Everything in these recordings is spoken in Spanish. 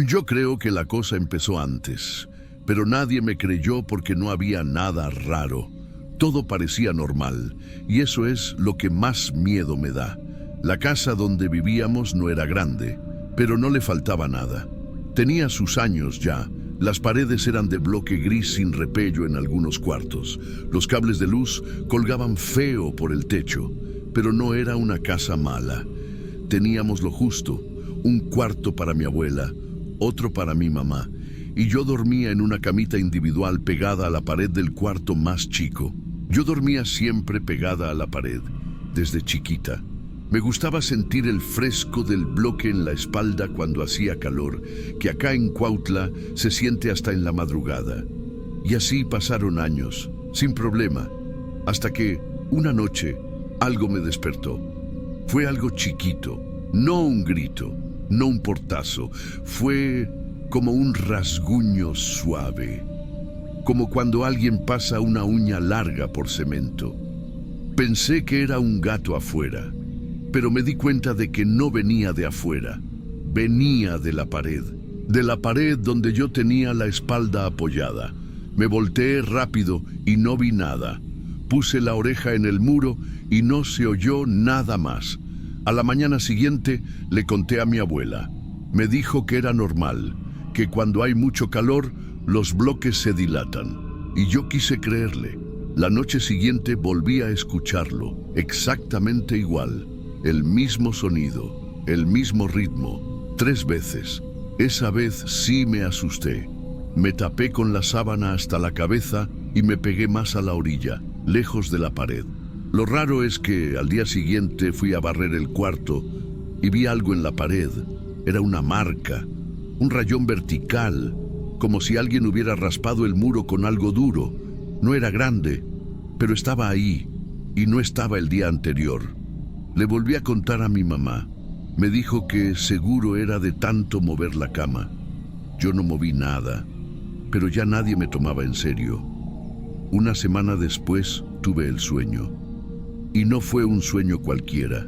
Yo creo que la cosa empezó antes, pero nadie me creyó porque no había nada raro. Todo parecía normal, y eso es lo que más miedo me da. La casa donde vivíamos no era grande, pero no le faltaba nada. Tenía sus años ya. Las paredes eran de bloque gris sin repello en algunos cuartos. Los cables de luz colgaban feo por el techo, pero no era una casa mala. Teníamos lo justo, un cuarto para mi abuela, otro para mi mamá, y yo dormía en una camita individual pegada a la pared del cuarto más chico. Yo dormía siempre pegada a la pared, desde chiquita. Me gustaba sentir el fresco del bloque en la espalda cuando hacía calor, que acá en Cuautla se siente hasta en la madrugada. Y así pasaron años, sin problema, hasta que, una noche, algo me despertó. Fue algo chiquito, no un grito, no un portazo, fue como un rasguño suave, como cuando alguien pasa una uña larga por cemento. Pensé que era un gato afuera, pero me di cuenta de que no venía de afuera, venía de la pared donde yo tenía la espalda apoyada. Me volteé rápido y no vi nada. Puse la oreja en el muro y no se oyó nada más. A la mañana siguiente le conté a mi abuela. Me dijo que era normal, que cuando hay mucho calor, los bloques se dilatan. Y yo quise creerle. La noche siguiente volví a escucharlo, exactamente igual. El mismo sonido, el mismo ritmo, 3 veces. Esa vez sí me asusté. Me tapé con la sábana hasta la cabeza y me pegué más a la orilla, lejos de la pared. Lo raro es que al día siguiente fui a barrer el cuarto y vi algo en la pared. Era una marca, un rayón vertical, como si alguien hubiera raspado el muro con algo duro. No era grande, pero estaba ahí y no estaba el día anterior. Le volví a contar a mi mamá. Me dijo que seguro era de tanto mover la cama. Yo no moví nada, pero ya nadie me tomaba en serio. Una semana después tuve el sueño. Y no fue un sueño cualquiera.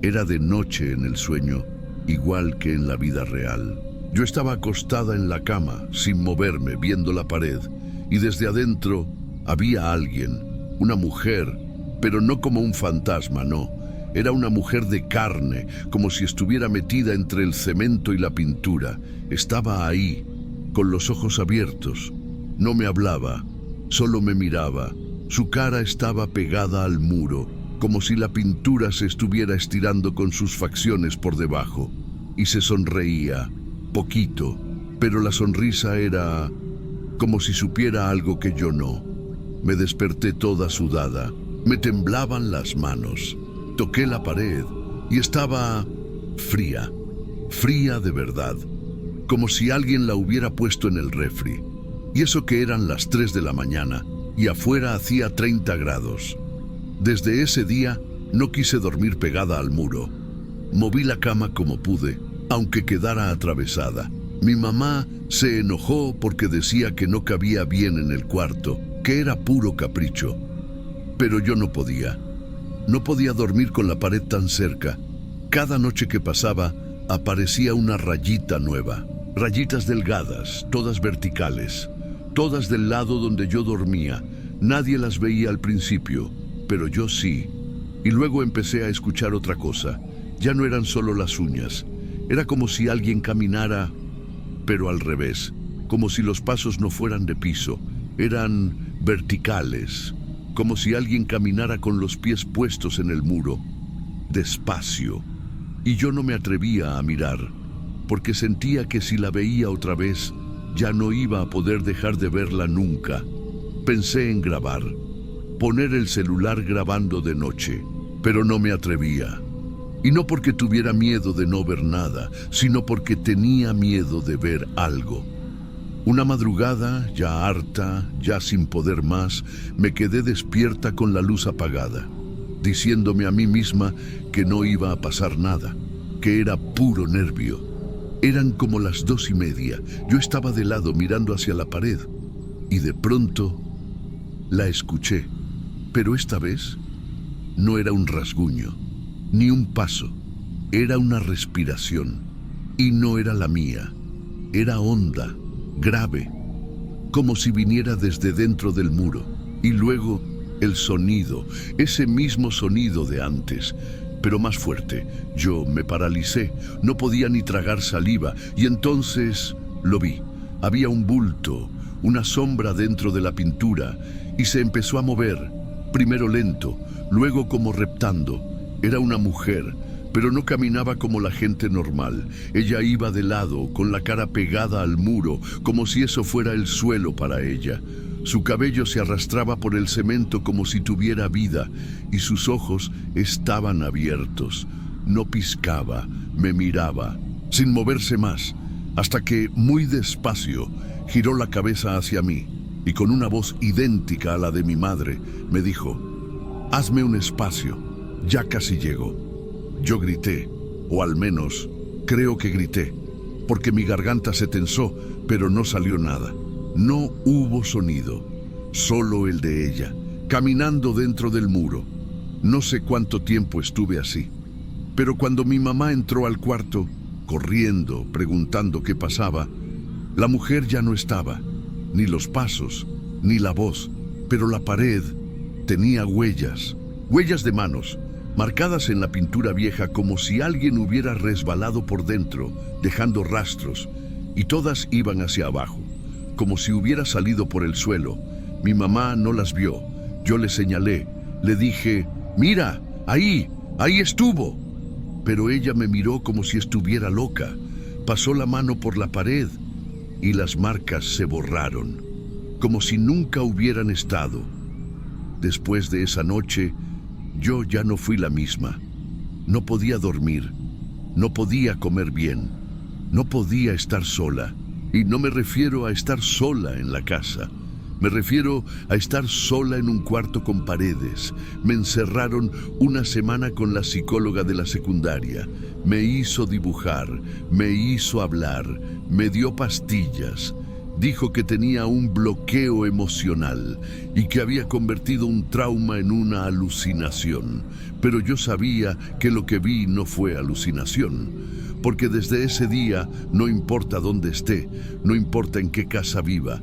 Era de noche en el sueño, igual que en la vida real. Yo estaba acostada en la cama, sin moverme, viendo la pared, y desde adentro había alguien, una mujer, pero no como un fantasma, no. Era una mujer de carne, como si estuviera metida entre el cemento y la pintura. Estaba ahí, con los ojos abiertos. No me hablaba, solo me miraba. Su cara estaba pegada al muro, como si la pintura se estuviera estirando con sus facciones por debajo. Y se sonreía, poquito, pero la sonrisa era como si supiera algo que yo no. Me desperté toda sudada, me temblaban las manos. Toqué la pared y estaba fría, fría de verdad, como si alguien la hubiera puesto en el refri. Y eso que eran las 3 de la mañana y afuera hacía 30 grados. Desde ese día no quise dormir pegada al muro. Moví la cama como pude, aunque quedara atravesada. Mi mamá se enojó porque decía que no cabía bien en el cuarto, que era puro capricho. Pero yo no podía. No podía dormir con la pared tan cerca. Cada noche que pasaba, aparecía una rayita nueva. Rayitas delgadas, todas verticales, todas del lado donde yo dormía. Nadie las veía al principio, pero yo sí. Y luego empecé a escuchar otra cosa. Ya no eran solo las uñas. Era como si alguien caminara, pero al revés. Como si los pasos no fueran de piso. Eran verticales. Como si alguien caminara con los pies puestos en el muro, despacio. Y yo no me atrevía a mirar, porque sentía que si la veía otra vez, ya no iba a poder dejar de verla nunca. Pensé en grabar, poner el celular grabando de noche, pero no me atrevía. Y no porque tuviera miedo de no ver nada, sino porque tenía miedo de ver algo. Una madrugada, ya harta, ya sin poder más, me quedé despierta con la luz apagada, diciéndome a mí misma que no iba a pasar nada, que era puro nervio. Eran como las 2:30, yo estaba de lado mirando hacia la pared, y de pronto la escuché, pero esta vez no era un rasguño, ni un paso, era una respiración, y no era la mía. Era honda, grave, como si viniera desde dentro del muro. Y luego el sonido, ese mismo sonido de antes, pero más fuerte. Yo me paralicé, no podía ni tragar saliva, y entonces lo vi. Había un bulto, una sombra dentro de la pintura, y se empezó a mover, primero lento, luego como reptando. Era una mujer, pero no caminaba como la gente normal. Ella iba de lado, con la cara pegada al muro, como si eso fuera el suelo para ella. Su cabello se arrastraba por el cemento como si tuviera vida, y sus ojos estaban abiertos. No pizcaba, me miraba, sin moverse más, hasta que, muy despacio, giró la cabeza hacia mí, y con una voz idéntica a la de mi madre, me dijo: «Hazme un espacio, ya casi llego». Yo grité, o al menos creo que grité, porque mi garganta se tensó, pero no salió nada. No hubo sonido, solo el de ella, caminando dentro del muro. No sé cuánto tiempo estuve así, pero cuando mi mamá entró al cuarto, corriendo, preguntando qué pasaba, la mujer ya no estaba, ni los pasos, ni la voz, pero la pared tenía huellas, huellas de manos, marcadas en la pintura vieja como si alguien hubiera resbalado por dentro, dejando rastros, y todas iban hacia abajo, como si hubiera salido por el suelo. Mi mamá no las vio. Yo le señalé, le dije: «Mira, ahí estuvo». Pero ella me miró como si estuviera loca. Pasó la mano por la pared y las marcas se borraron, como si nunca hubieran estado. Después de esa noche, yo ya no fui la misma. No podía dormir, no podía comer bien, no podía estar sola. Y no me refiero a estar sola en la casa. Me refiero a estar sola en un cuarto con paredes. Me encerraron una semana con la psicóloga de la secundaria. Me hizo dibujar, me hizo hablar, me dio pastillas. Dijo que tenía un bloqueo emocional y que había convertido un trauma en una alucinación. Pero yo sabía que lo que vi no fue alucinación, porque desde ese día, no importa dónde esté, no importa en qué casa viva,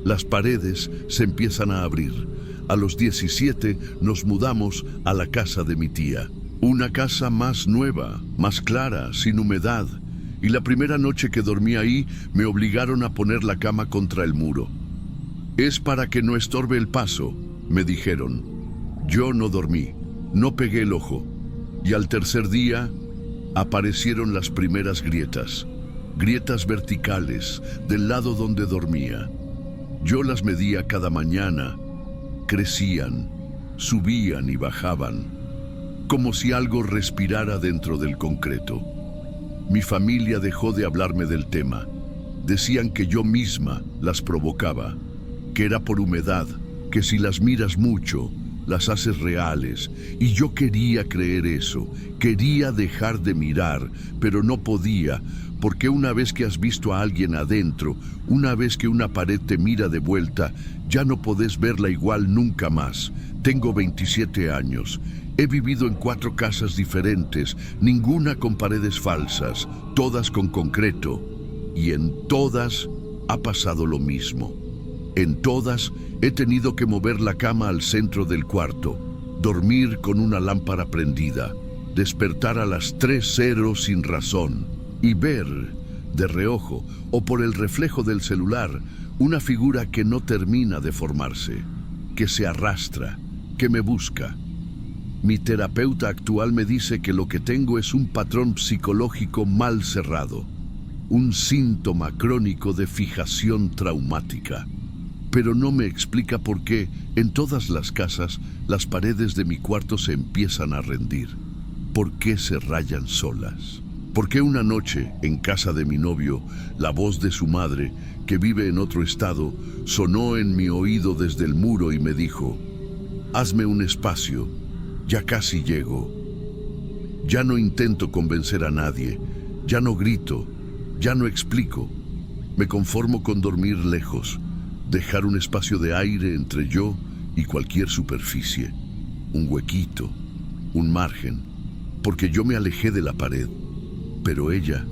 las paredes se empiezan a abrir. A los 17 nos mudamos a la casa de mi tía. Una casa más nueva, más clara, sin humedad. Y la primera noche que dormí ahí, me obligaron a poner la cama contra el muro. «Es para que no estorbe el paso», me dijeron. Yo no dormí, no pegué el ojo. Y al tercer día, aparecieron las primeras grietas. Grietas verticales, del lado donde dormía. Yo las medía cada mañana. Crecían, subían y bajaban, como si algo respirara dentro del concreto. Mi familia dejó de hablarme del tema. Decían que yo misma las provocaba, que era por humedad, que si las miras mucho, las haces reales. Y yo quería creer eso, quería dejar de mirar, pero no podía, porque una vez que has visto a alguien adentro, una vez que una pared te mira de vuelta, ya no podés verla igual nunca más. Tengo 27 años. He vivido en 4 casas diferentes, ninguna con paredes falsas, todas con concreto. Y en todas ha pasado lo mismo. En todas he tenido que mover la cama al centro del cuarto, dormir con una lámpara prendida, despertar a las 3:00 sin razón y ver, de reojo o por el reflejo del celular, una figura que no termina de formarse, que se arrastra, que me busca. Mi terapeuta actual me dice que lo que tengo es un patrón psicológico mal cerrado, un síntoma crónico de fijación traumática. Pero no me explica por qué en todas las casas las paredes de mi cuarto se empiezan a rendir. ¿Por qué se rayan solas? ¿Por qué una noche, en casa de mi novio, la voz de su madre, que vive en otro estado, sonó en mi oído desde el muro y me dijo: «Hazme un espacio, ya casi llego»? Ya no intento convencer a nadie, ya no grito, ya no explico. Me conformo con dormir lejos, dejar un espacio de aire entre yo y cualquier superficie, un huequito, un margen, porque yo me alejé de la pared, pero ella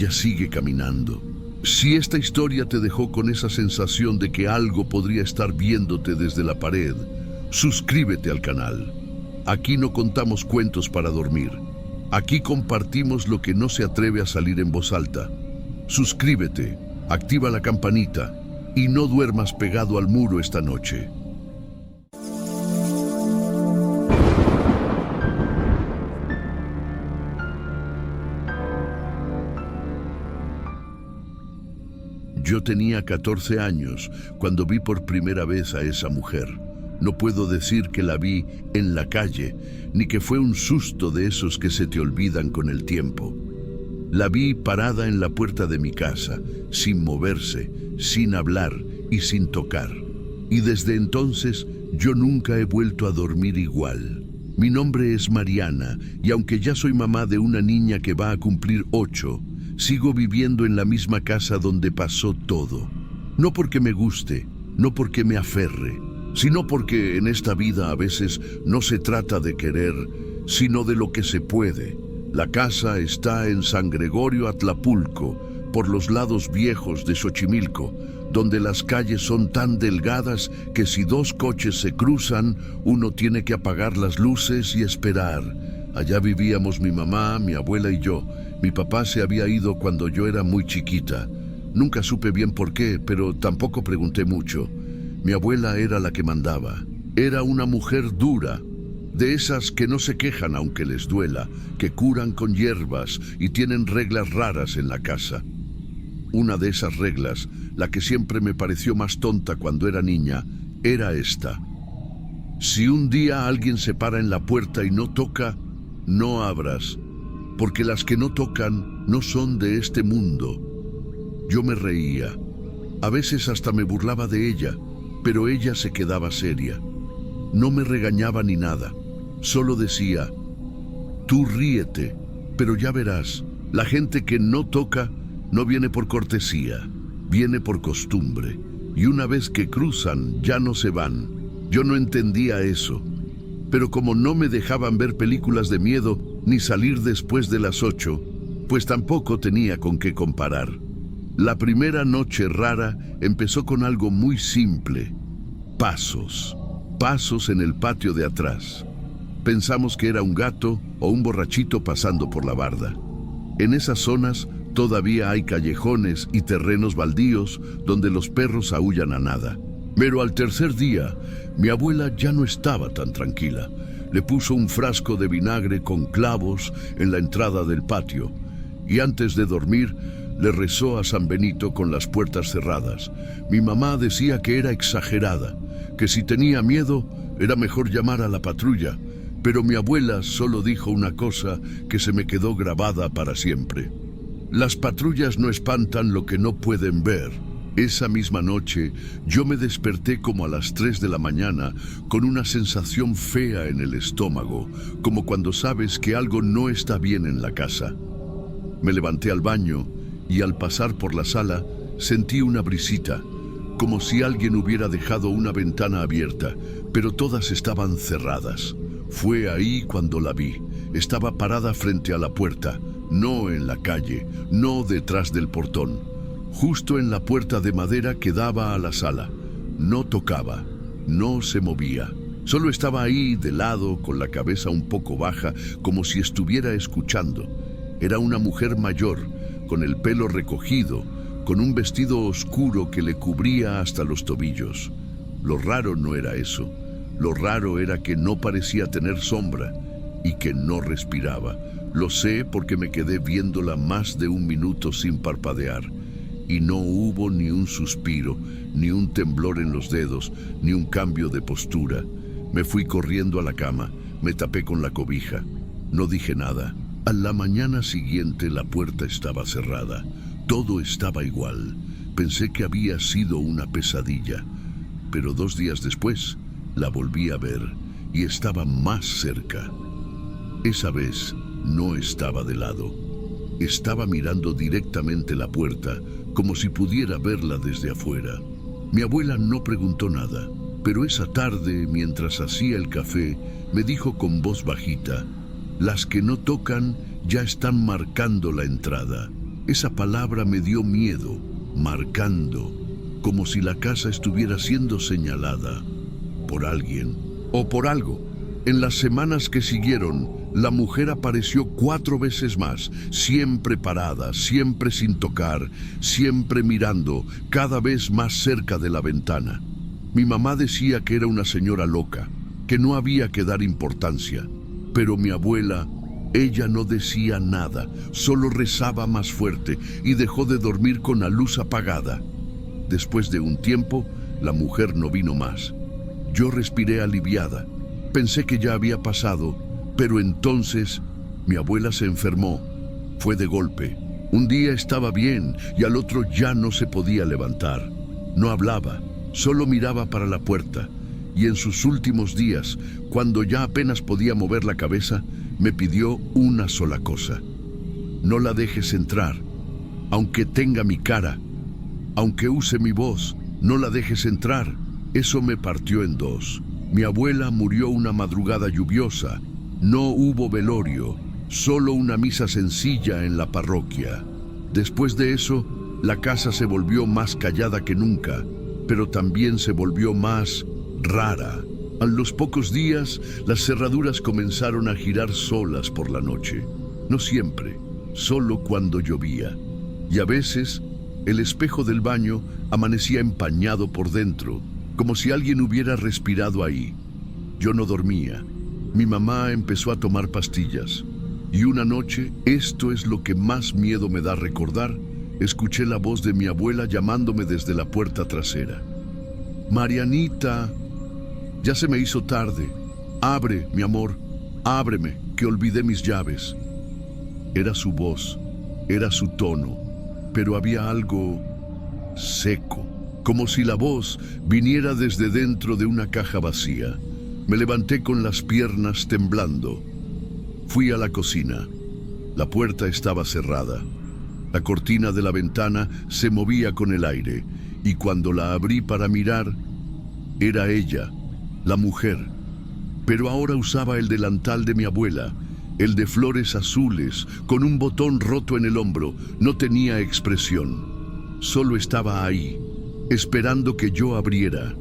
sigue caminando. Si esta historia te dejó con esa sensación de que algo podría estar viéndote desde la pared, suscríbete al canal. Aquí no contamos cuentos para dormir. Aquí compartimos lo que no se atreve a salir en voz alta. Suscríbete, activa la campanita y no duermas pegado al muro esta noche. Yo tenía 14 años cuando vi por primera vez a esa mujer. No puedo decir que la vi en la calle, ni que fue un susto de esos que se te olvidan con el tiempo. La vi parada en la puerta de mi casa, sin moverse, sin hablar y sin tocar. Y desde entonces yo nunca he vuelto a dormir igual. Mi nombre es Mariana, y aunque ya soy mamá de una niña que va a cumplir 8, sigo viviendo en la misma casa donde pasó todo. No porque me guste, no porque me aferre, sino porque en esta vida a veces no se trata de querer, sino de lo que se puede. La casa está en San Gregorio Atlapulco, por los lados viejos de Xochimilco, donde las calles son tan delgadas que si 2 coches se cruzan, uno tiene que apagar las luces y esperar. Allá vivíamos mi mamá, mi abuela y yo. Mi papá se había ido cuando yo era muy chiquita. Nunca supe bien por qué, pero tampoco pregunté mucho. Mi abuela era la que mandaba. Era una mujer dura, de esas que no se quejan aunque les duela, que curan con hierbas y tienen reglas raras en la casa. Una de esas reglas, la que siempre me pareció más tonta cuando era niña, era esta. Si un día alguien se para en la puerta y no toca, no abras, porque las que no tocan no son de este mundo. Yo me reía. A veces hasta me burlaba de ella, pero ella se quedaba seria. No me regañaba ni nada. Solo decía, tú ríete, pero ya verás, la gente que no toca no viene por cortesía, viene por costumbre. Y una vez que cruzan, ya no se van. Yo no entendía eso. Pero como no me dejaban ver películas de miedo ni salir después de las 8, pues tampoco tenía con qué comparar. La primera noche rara empezó con algo muy simple. Pasos. Pasos en el patio de atrás. Pensamos que era un gato o un borrachito pasando por la barda. En esas zonas todavía hay callejones y terrenos baldíos donde los perros aúllan a nada. Pero al tercer día, mi abuela ya no estaba tan tranquila. Le puso un frasco de vinagre con clavos en la entrada del patio y antes de dormir le rezó a San Benito con las puertas cerradas. Mi mamá decía que era exagerada, que si tenía miedo era mejor llamar a la patrulla, pero mi abuela solo dijo una cosa que se me quedó grabada para siempre. Las patrullas no espantan lo que no pueden ver. Esa misma noche, yo me desperté como a las 3 de la mañana con una sensación fea en el estómago, como cuando sabes que algo no está bien en la casa. Me levanté al baño y al pasar por la sala sentí una brisita, como si alguien hubiera dejado una ventana abierta, pero todas estaban cerradas. Fue ahí cuando la vi. Estaba parada frente a la puerta, no en la calle, no detrás del portón. Justo en la puerta de madera que daba a la sala. No tocaba, no se movía. Solo estaba ahí de lado, con la cabeza un poco baja, como si estuviera escuchando. Era una mujer mayor, con el pelo recogido, con un vestido oscuro que le cubría hasta los tobillos. Lo raro no era eso. Lo raro era que no parecía tener sombra y que no respiraba. Lo sé porque me quedé viéndola más de 1 minuto sin parpadear. Y no hubo ni un suspiro, ni un temblor en los dedos, ni un cambio de postura. Me fui corriendo a la cama, me tapé con la cobija. No dije nada. A la mañana siguiente la puerta estaba cerrada. Todo estaba igual. Pensé que había sido una pesadilla. Pero 2 días después la volví a ver y estaba más cerca. Esa vez no estaba de lado. Estaba mirando directamente la puerta, como si pudiera verla desde afuera. Mi abuela no preguntó nada, pero esa tarde, mientras hacía el café, me dijo con voz bajita, «Las que no tocan ya están marcando la entrada». Esa palabra me dio miedo, marcando, como si la casa estuviera siendo señalada por alguien o por algo. En las semanas que siguieron, la mujer apareció 4 veces más, siempre parada, siempre sin tocar, siempre mirando, cada vez más cerca de la ventana. Mi mamá decía que era una señora loca, que no había que dar importancia, pero mi abuela, ella no decía nada, solo rezaba más fuerte y dejó de dormir con la luz apagada. Después de un tiempo, la mujer no vino más. Yo respiré aliviada. Pensé que ya había pasado, pero entonces mi abuela se enfermó. Fue de golpe. Un día estaba bien y al otro ya no se podía levantar. No hablaba, solo miraba para la puerta. Y en sus últimos días, cuando ya apenas podía mover la cabeza, me pidió una sola cosa: no la dejes entrar, aunque tenga mi cara, aunque use mi voz, no la dejes entrar. Eso me partió en dos. Mi abuela murió una madrugada lluviosa. No hubo velorio, solo una misa sencilla en la parroquia. Después de eso, la casa se volvió más callada que nunca, pero también se volvió más rara. A los pocos días, las cerraduras comenzaron a girar solas por la noche. No siempre, solo cuando llovía. Y a veces, el espejo del baño amanecía empañado por dentro, como si alguien hubiera respirado ahí. Yo no dormía. Mi mamá empezó a tomar pastillas. Y una noche, esto es lo que más miedo me da recordar, escuché la voz de mi abuela llamándome desde la puerta trasera. «Marianita, ya se me hizo tarde. Abre, mi amor, ábreme, que olvidé mis llaves». Era su voz, era su tono, pero había algo seco, como si la voz viniera desde dentro de una caja vacía. Me levanté con las piernas temblando. Fui a la cocina. La puerta estaba cerrada. La cortina de la ventana se movía con el aire, y cuando la abrí para mirar, era ella, la mujer. Pero ahora usaba el delantal de mi abuela, el de flores azules, con un botón roto en el hombro. No tenía expresión. Solo estaba ahí, esperando que yo abriera.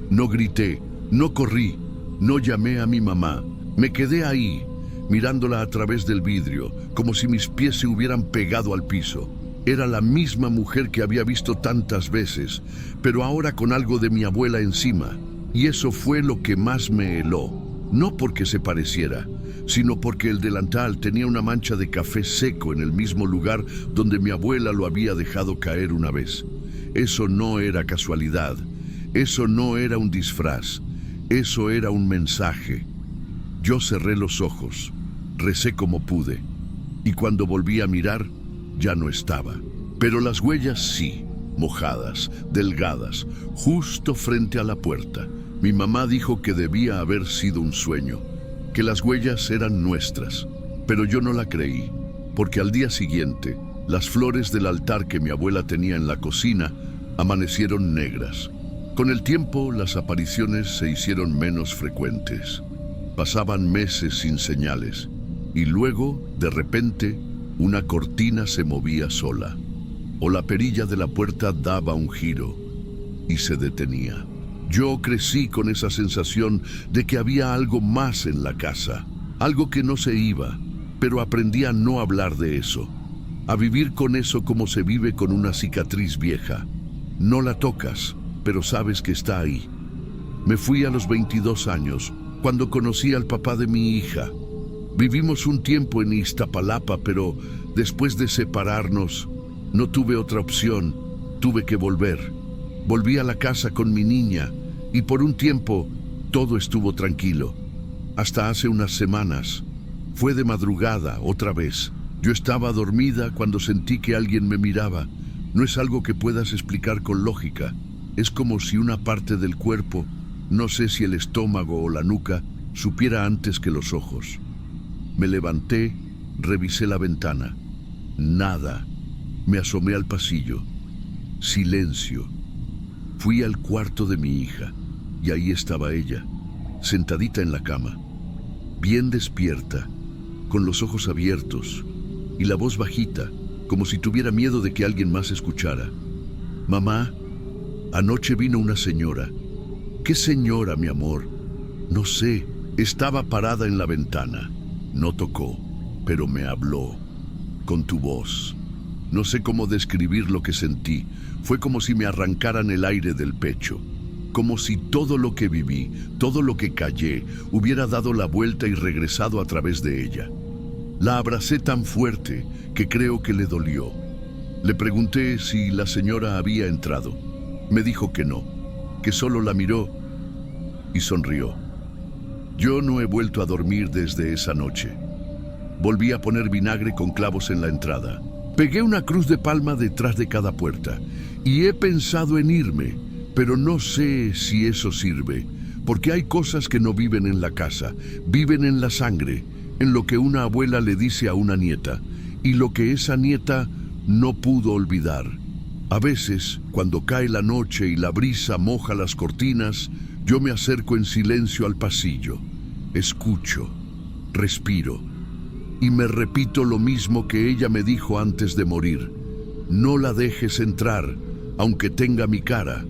No grité, no corrí, no llamé a mi mamá. Me quedé ahí, mirándola a través del vidrio, como si mis pies se hubieran pegado al piso. Era la misma mujer que había visto tantas veces, pero ahora con algo de mi abuela encima. Y eso fue lo que más me heló. No porque se pareciera, sino porque el delantal tenía una mancha de café seco en el mismo lugar donde mi abuela lo había dejado caer una vez. Eso no era casualidad, eso no era un disfraz, eso era un mensaje. Yo cerré los ojos, recé como pude, y cuando volví a mirar, ya no estaba. Pero las huellas sí, mojadas, delgadas, justo frente a la puerta. Mi mamá dijo que debía haber sido un sueño, que las huellas eran nuestras, pero yo no la creí, porque al día siguiente, las flores del altar que mi abuela tenía en la cocina amanecieron negras. Con el tiempo, las apariciones se hicieron menos frecuentes. Pasaban meses sin señales, y luego, de repente, una cortina se movía sola, o la perilla de la puerta daba un giro y se detenía. Yo crecí con esa sensación de que había algo más en la casa, algo que no se iba, pero aprendí a no hablar de eso, a vivir con eso como se vive con una cicatriz vieja. No la tocas, pero sabes que está ahí. Me fui a los 22 años, cuando conocí al papá de mi hija. Vivimos un tiempo en Iztapalapa, pero después de separarnos, no tuve otra opción, tuve que volver. Volví a la casa con mi niña, y por un tiempo todo estuvo tranquilo. Hasta hace unas semanas. Fue de madrugada, otra vez. Yo estaba dormida cuando sentí que alguien me miraba. No es algo que puedas explicar con lógica. Es como si una parte del cuerpo, no sé si el estómago o la nuca, supiera antes que los ojos. Me levanté, revisé la ventana. Nada. Me asomé al pasillo. Silencio. Fui al cuarto de mi hija, y ahí estaba ella, sentadita en la cama, bien despierta, con los ojos abiertos, y la voz bajita, como si tuviera miedo de que alguien más escuchara. Mamá, anoche vino una señora. ¿Qué señora, mi amor? No sé, estaba parada en la ventana. No tocó, pero me habló, con tu voz. No sé cómo describir lo que sentí. Fue como si me arrancaran el aire del pecho. Como si todo lo que viví, todo lo que callé, hubiera dado la vuelta y regresado a través de ella. La abracé tan fuerte que creo que le dolió. Le pregunté si la señora había entrado. Me dijo que no, que solo la miró y sonrió. Yo no he vuelto a dormir desde esa noche. Volví a poner vinagre con clavos en la entrada. Pegué una cruz de palma detrás de cada puerta y he pensado en irme, pero no sé si eso sirve, porque hay cosas que no viven en la casa, viven en la sangre, en lo que una abuela le dice a una nieta y lo que esa nieta no pudo olvidar. A veces, cuando cae la noche y la brisa moja las cortinas, yo me acerco en silencio al pasillo, escucho, respiro y me repito lo mismo que ella me dijo antes de morir. No la dejes entrar, aunque tenga mi cara,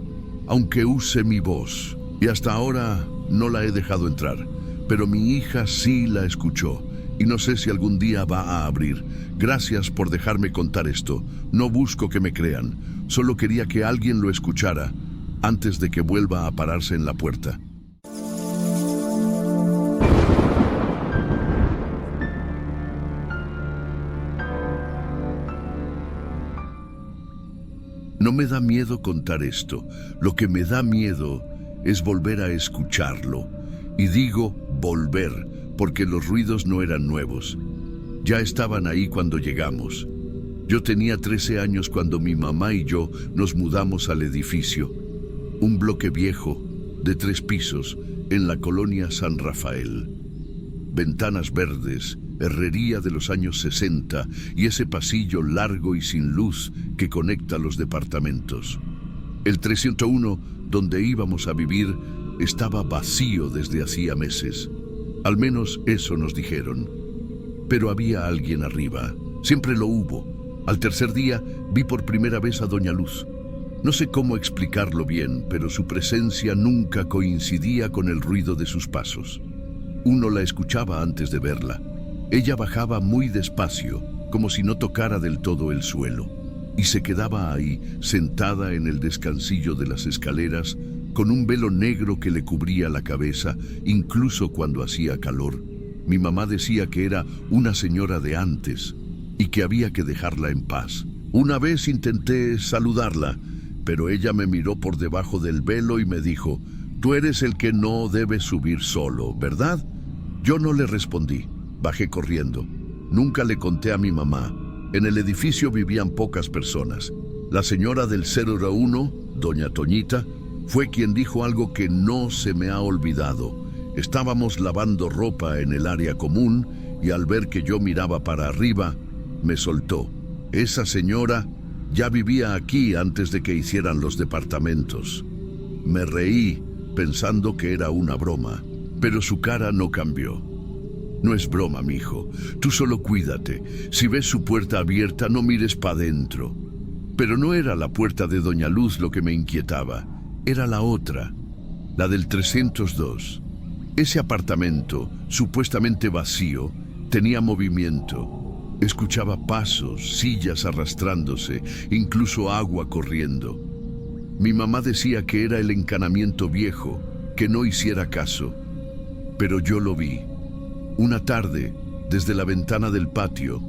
aunque use mi voz. Y hasta ahora no la he dejado entrar, pero mi hija sí la escuchó y no sé si algún día va a abrir. Gracias por dejarme contar esto. No busco que me crean, solo quería que alguien lo escuchara antes de que vuelva a pararse en la puerta. No me da miedo contar esto. Lo que me da miedo es volver a escucharlo. Y digo volver, porque los ruidos no eran nuevos. Ya estaban ahí cuando llegamos. Yo tenía 13 años cuando mi mamá y yo nos mudamos al edificio. Un bloque viejo, de 3 pisos, en la colonia San Rafael. Ventanas verdes, herrería de los años 60 y ese pasillo largo y sin luz que conecta los departamentos. El 301, donde íbamos a vivir, estaba vacío desde hacía meses. Al menos eso nos dijeron. Pero había alguien arriba. Siempre lo hubo. Al tercer día vi por primera vez a Doña Luz. No sé cómo explicarlo bien, pero su presencia nunca coincidía con el ruido de sus pasos. Uno la escuchaba antes de verla. Ella bajaba muy despacio, como si no tocara del todo el suelo, y se quedaba ahí, sentada en el descansillo de las escaleras, con un velo negro que le cubría la cabeza, incluso cuando hacía calor. Mi mamá decía que era una señora de antes y que había que dejarla en paz. Una vez intenté saludarla, pero ella me miró por debajo del velo y me dijo: «Tú eres el que no debe subir solo, ¿verdad?». Yo no le respondí. Bajé corriendo. Nunca le conté a mi mamá. En el edificio vivían pocas personas. La señora del 01, doña Toñita, fue quien dijo algo que no se me ha olvidado. Estábamos lavando ropa en el área común y al ver que yo miraba para arriba, me soltó. Esa señora ya vivía aquí antes de que hicieran los departamentos. Me reí pensando que era una broma, pero su cara no cambió. «No es broma, mijo. Tú solo cuídate. Si ves su puerta abierta, no mires para adentro». Pero no era la puerta de Doña Luz lo que me inquietaba. Era la otra, la del 302. Ese apartamento, supuestamente vacío, tenía movimiento. Escuchaba pasos, sillas arrastrándose, incluso agua corriendo. Mi mamá decía que era el encanamiento viejo, que no hiciera caso. Pero yo lo vi. Una tarde, desde la ventana del patio,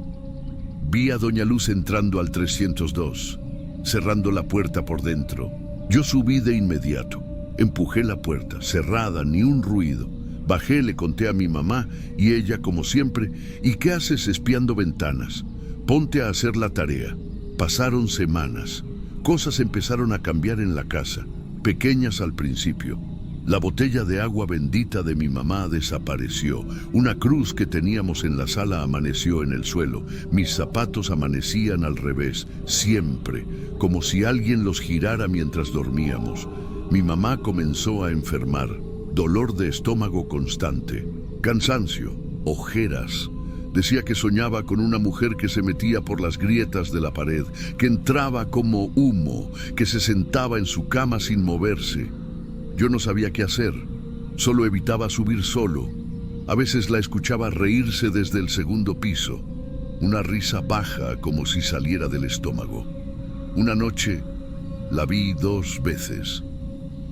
vi a Doña Luz entrando al 302, cerrando la puerta por dentro. Yo subí de inmediato, empujé la puerta, cerrada, ni un ruido. Bajé, le conté a mi mamá y ella, como siempre: «¿Y qué haces espiando ventanas? Ponte a hacer la tarea». Pasaron semanas. Cosas empezaron a cambiar en la casa, pequeñas al principio. La botella de agua bendita de mi mamá desapareció. Una cruz que teníamos en la sala amaneció en el suelo. Mis zapatos amanecían al revés, siempre, como si alguien los girara mientras dormíamos. Mi mamá comenzó a enfermar. Dolor de estómago constante, cansancio, ojeras. Decía que soñaba con una mujer que se metía por las grietas de la pared, que entraba como humo, que se sentaba en su cama sin moverse. Yo no sabía qué hacer, solo evitaba subir solo. A veces la escuchaba reírse desde el segundo piso, una risa baja como si saliera del estómago. Una noche la vi 2 veces.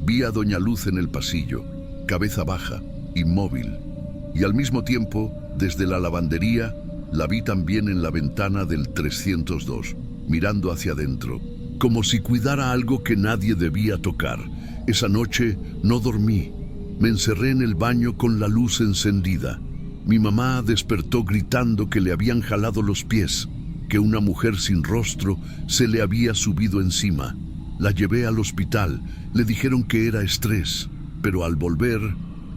Vi a doña Luz en el pasillo, cabeza baja, inmóvil, y al mismo tiempo, desde la lavandería, la vi también en la ventana del 302, mirando hacia adentro, como si cuidara algo que nadie debía tocar. Esa noche no dormí. Me encerré en el baño con la luz encendida. Mi mamá despertó gritando que le habían jalado los pies, que una mujer sin rostro se le había subido encima. La llevé al hospital, le dijeron que era estrés, pero al volver,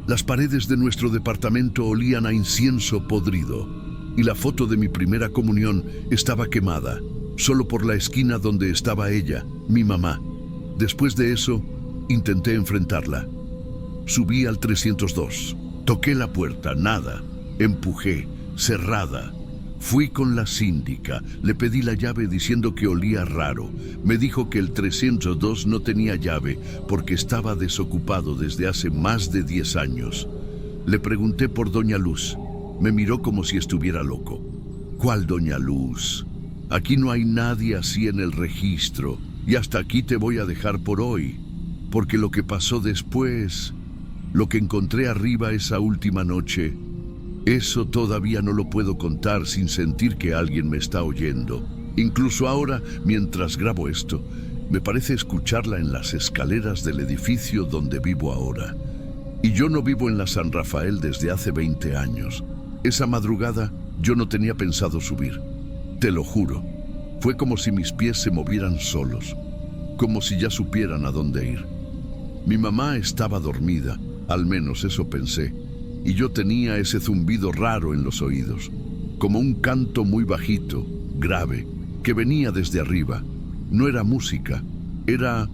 las paredes de nuestro departamento olían a incienso podrido y la foto de mi primera comunión estaba quemada, solo por la esquina donde estaba ella, mi mamá. Después de eso, intenté enfrentarla. Subí al 302, toqué la puerta, nada, empujé, cerrada. Fui con la síndica, le pedí la llave diciendo que olía raro. Me dijo que el 302 no tenía llave porque estaba desocupado desde hace más de 10 años. Le pregunté por doña Luz. Me miró como si estuviera loco. ¿Cuál doña Luz? Aquí no hay nadie así en el registro y hasta aquí te voy a dejar por hoy, porque lo que pasó después, lo que encontré arriba esa última noche, eso todavía no lo puedo contar sin sentir que alguien me está oyendo. Incluso ahora, mientras grabo esto, me parece escucharla en las escaleras del edificio donde vivo ahora. Y yo no vivo en la San Rafael desde hace 20 años. Esa madrugada yo no tenía pensado subir. Te lo juro. Fue como si mis pies se movieran solos, como si ya supieran a dónde ir. Mi mamá estaba dormida, al menos eso pensé. Y yo tenía ese zumbido raro en los oídos, como un canto muy bajito, grave, que venía desde arriba. No era música, era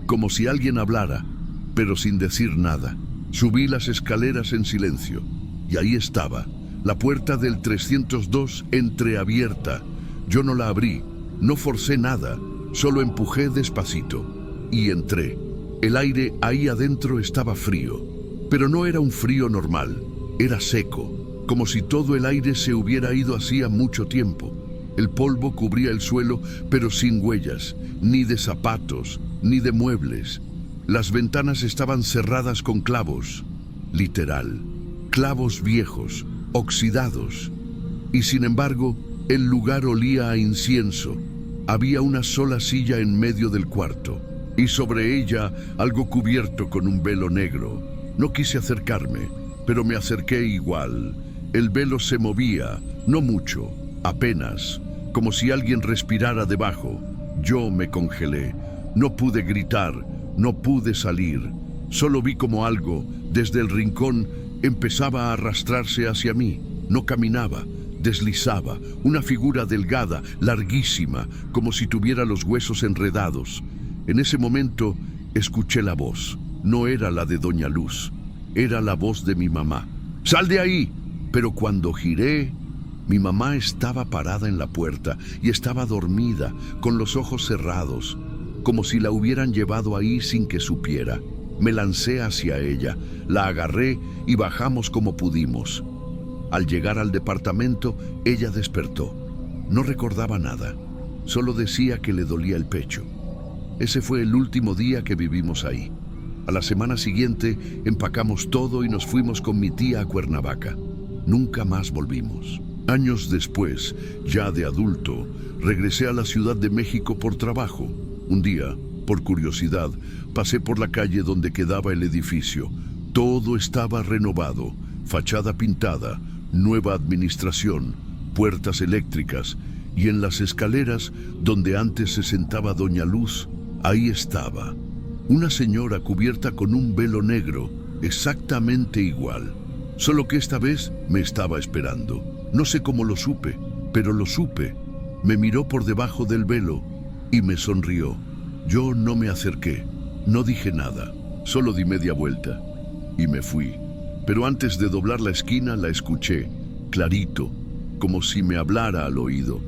como si alguien hablara, pero sin decir nada. Subí las escaleras en silencio, y ahí estaba, la puerta del 302 entreabierta. Yo no la abrí, no forcé nada, solo empujé despacito, y entré. El aire ahí adentro estaba frío. Pero no era un frío normal, era seco, como si todo el aire se hubiera ido hacía mucho tiempo. El polvo cubría el suelo, pero sin huellas, ni de zapatos, ni de muebles. Las ventanas estaban cerradas con clavos, literal, clavos viejos, oxidados. Y sin embargo, el lugar olía a incienso. Había una sola silla en medio del cuarto, y sobre ella algo cubierto con un velo negro. No quise acercarme, pero me acerqué igual. El velo se movía, no mucho, apenas, como si alguien respirara debajo. Yo me congelé. No pude gritar, no pude salir. Solo vi como algo, desde el rincón, empezaba a arrastrarse hacia mí. No caminaba, deslizaba, una figura delgada, larguísima, como si tuviera los huesos enredados. En ese momento, escuché la voz. No era la de doña Luz, era la voz de mi mamá. ¡Sal de ahí! Pero cuando giré, mi mamá estaba parada en la puerta y estaba dormida, con los ojos cerrados, como si la hubieran llevado ahí sin que supiera. Me lancé hacia ella, la agarré y bajamos como pudimos. Al llegar al departamento, ella despertó. No recordaba nada, solo decía que le dolía el pecho. Ese fue el último día que vivimos ahí. A la semana siguiente empacamos todo y nos fuimos con mi tía a Cuernavaca. Nunca más volvimos. Años después, ya de adulto, regresé a la Ciudad de México por trabajo. Un día, por curiosidad, pasé por la calle donde quedaba el edificio. Todo estaba renovado, fachada pintada, nueva administración, puertas eléctricas, y en las escaleras donde antes se sentaba doña Luz, ahí estaba una señora cubierta con un velo negro, exactamente igual, solo que esta vez me estaba esperando. No sé cómo lo supe, pero lo supe. Me miró por debajo del velo y me sonrió. Yo no me acerqué, no dije nada, solo di media vuelta y me fui. Pero antes de doblar la esquina la escuché, clarito, como si me hablara al oído.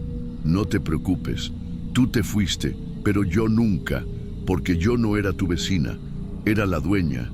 No te preocupes, tú te fuiste, pero yo nunca, porque yo no era tu vecina, era la dueña.